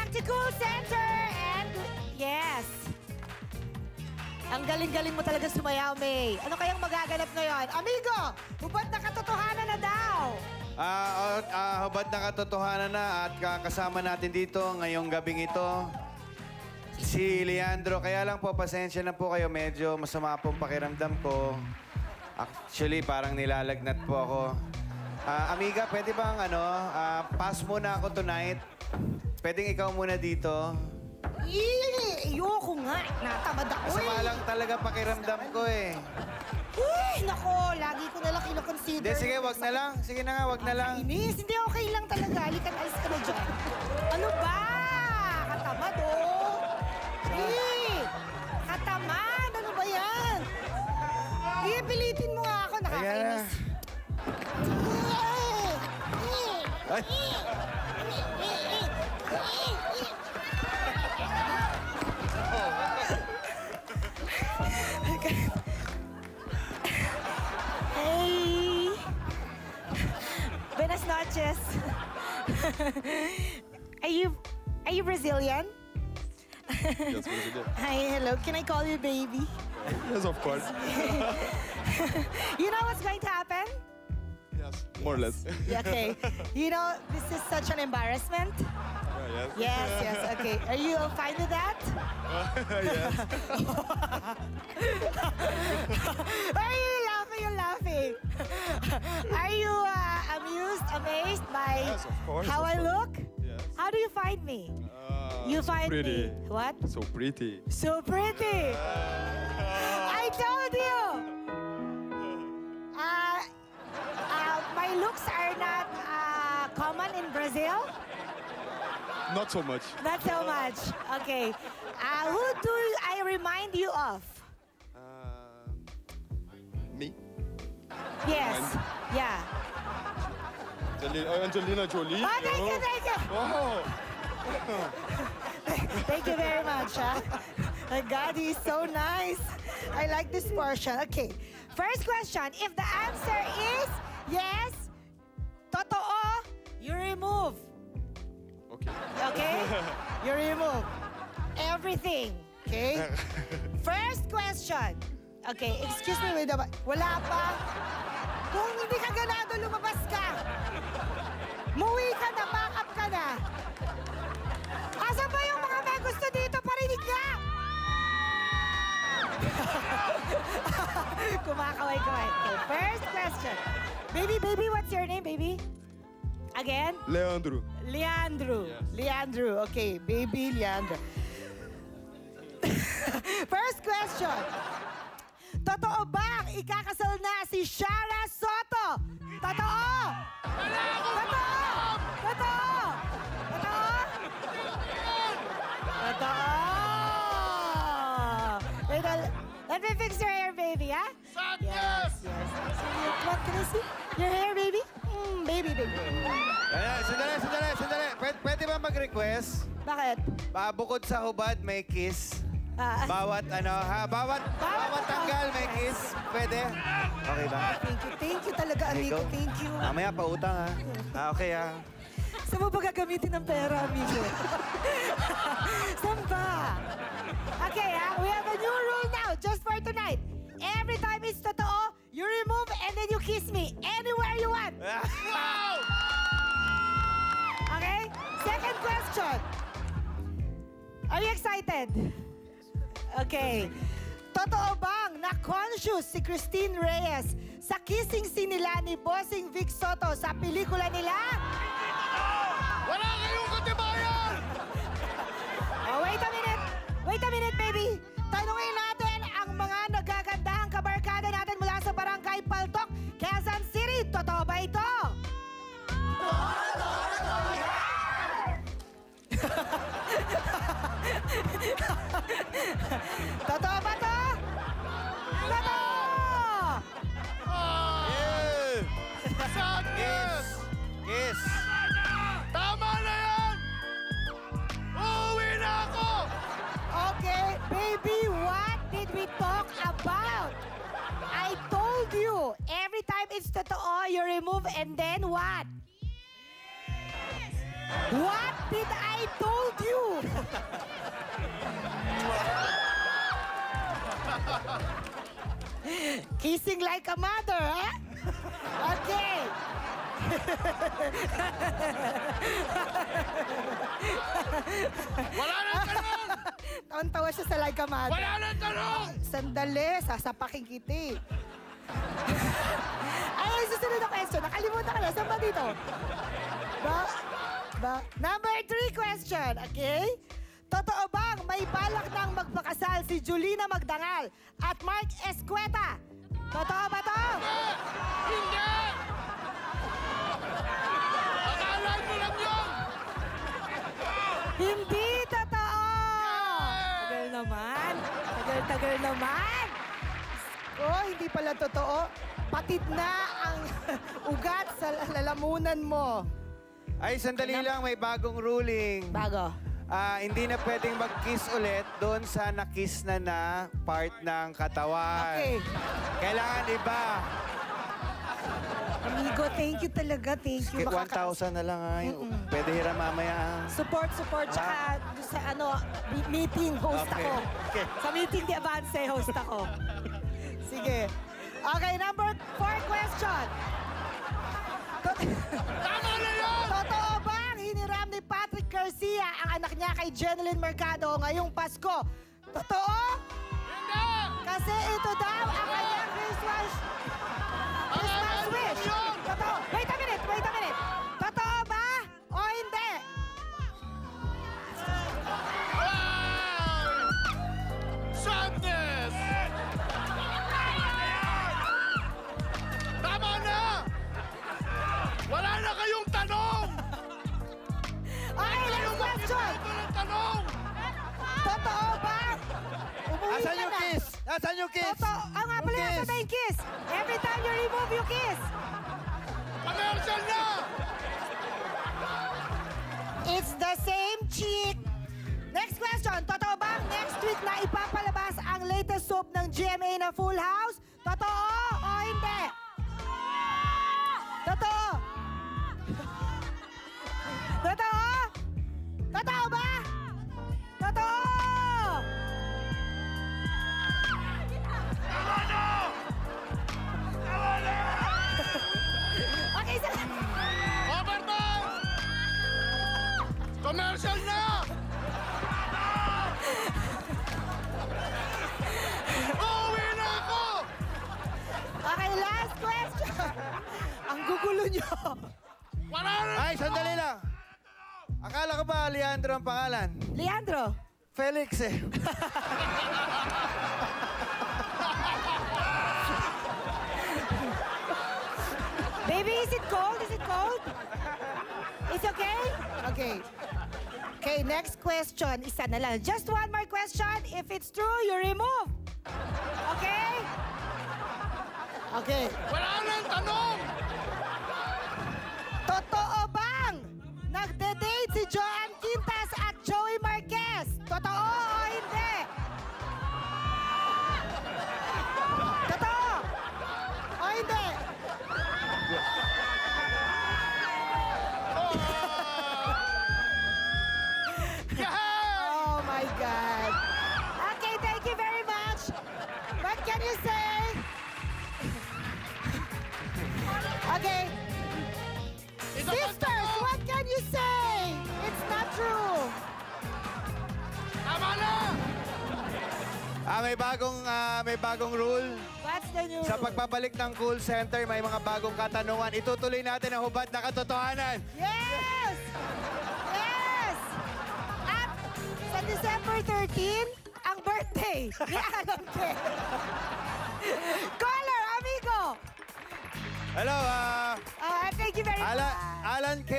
Anti-Cool Center! And yes! Ang galing-galing mo talaga sumayaw, May. Ano kayang magaganap ngayon? Amigo, hubad na katotohanan na daw! Hubad na katotohanan na at kasama natin dito ngayong gabing ito si Leandro. Kaya lang po, pasensya na po kayo. Medyo masama pong pakiramdam ko. Actually, parang nilalagnat po ako. Amiga, pwede bang pass muna ako tonight? Pwedeng ikaw muna dito? Ayoko nga. Natamad ako Masama lang talaga pakiramdam ko eh. Uy, nako, lagi ko nalang kinoconsider. Hindi, sige, wag na lang. Sige na nga, wag na lang. Inis, hindi okay lang talaga. Halika, alis ka na dyan. Ano ba? Katamad, oh. Katamad, ano ba yan? Pilitin mo nga ako, nakakainis. Ay. Hey! Buenas noches. Are you Brazilian? Yes, Brazilian. Hi, hello. Can I call you baby? Yes, of course. You know what's going to happen? Yes, more or less. Okay. You know, this is such an embarrassment. Yes. Yes, okay. Are you fine with that? Yes. Why are you laughing? You're laughing. Are you amused, amazed by Yes, of course, how of I course. look? Yes. How do you find me? You so find pretty. me what? So pretty. So pretty. I told you. My looks are not common in Brazil. Not so much. Not so much. Okay. Who do I remind you of? Me? Yes. Yeah. Angelina Jolie. Oh, thank you, thank you. Oh. Thank you very much. My God, he's so nice. I like this portion. Okay. First question. If the answer is yes, totoo, you remove. Okay. Okay? You remove everything. Okay? First question. Okay, excuse me, wait, wala pa. Kung hindi ka ganado, lumabas ka. Muwi ka na, back up ka na. Asan ba yung mga may gusto dito? Parinig ka! Kumakaway-kaway. Okay, first question. Baby, what's your name, baby? Again? Leandro. Leandro. Yes. Leandro. Okay, baby Leandro. First question. Totoo bang ikakasal na si Shara Soto? Totoo! Totoo! Totoo! Totoo! Totoo! Wait, let me fix your hair, baby, ha? Yes, yes. What can I see? Your hair, baby? Baby. Ayan, sandali. Pwede ba mag-request? Bakit? Bukod sa hubad, may kiss. Bawat tanggal may kiss. Pwede? Okay ba? Thank you talaga, amigo. Ikaw? Thank you. Mamaya pa utang ha. Okay ha. Saan mo ba gagamitin ng pera, amigo? Saan ba? Okay, we have a new rule now, just for tonight. Every time it's totoo, you remove and then you kiss me anywhere you want. Okay? Second question. Are you excited? Okay. Totoo bang na-conscious si Christine Reyes sa kissing scene nila ni Bossing Vic Soto sa pelikula nila? Wala kayong katibayan! Oh, wait a minute, baby. Tanungin natin ang mga nagagandahang kabarkada natin mula sa Barangay Paltok, Quezon City. Totoo ba ito? Totoo ba to? Totoo! Kiss. Tama na yan! Uuwi na ako! Okay, baby, what did we talk about? I told you, every time it's totoo, you remove and then what? What did I told you? Kissing like a mother, ha? Okay. Wala nang tanong! Tawan-tawa siya sa like a mother. Wala nang tanong! Sandali, sasapakin kita eh. Ay, susunod na question. Nakalimutan ka na. Saan ba dito? Number 3 question, okay? Totoo bang may balak nang magpakasal si Julina Magdangal at Mark Escueta? Totoo ba to? Hindi! Akala mo lang yun! Hindi totoo! Tagal naman. Tagal naman. Oh, hindi pala totoo. Patid na ang ugat sa lalamunan mo. Ay, sandali lang, may bagong ruling. Bago. Hindi na pwedeng mag-kiss ulit doon sa na-kiss na part ng katawan. Okay. Kailangan iba. Amigo, thank you talaga. Thank you. 1,000 na lang ay. Pwede hiram mamaya. Support, tsaka sa meeting, host Okay. ako. Okay. Sa meeting di Avance, host ako. Sige. Okay, number 4 question. Tama na yun! Totoo bang hiniram ni Patrick Garcia ang anak niya kay Jeneline Mercado ngayong Pasko? Totoo? Hindi! Kasi ito daw ang kanyang Christmas wish. Totoo. Wait a minute. Totoo ba o hindi? Wow! Sadness! Tama na! Wala na kayong tanong! Okay, next question. Ito ng tanong! Totoo ba? Umuwi Asan ka yung na. kiss? Asan yung kiss? Totoo. Nga pala, Yung nasa yung kiss. Every time you remove, you kiss. Commercial na! It's the same chick. Next question. Totoo bang next week na ipapalabas ang latest soap ng GMA na Full House? Totoo o hindi? Totoo. Totoo? Totoo ba? Totoo! Tama na! Tama na! Okay, sir. Overtime! Commercial na! Uuwi na ako! Okay, last question. Ang gugulo nyo. Wala na! Ay, sandali lang. Akala ko ba Leandro ang pangalan? Leandro. Felix eh. Baby, is it cold? Is it cold? It's okay? Okay. Okay, next question. Isa na lang. Just one more question. If it's true, you remove. Okay? Okay. Wala nang tanong! Totoo bang nagde-date si Joanne Quintas at Joey Marquez? Totoo o hindi? Totoo o hindi? Oh my God. Okay, thank you very much. What can you say? Okay. Isa pang Sisters, tanong! what can you say? It's not true. Tama na! May bagong rule. What's the news? Sa pagbabalik ng call center, may mga bagong katanungan. Itutuloy natin ang hubad na katotohanan. Yes! Yes! At sa December 13, ang birthday ni Alan K. Caller, amigo! Hello, Thank you very much. Alan K.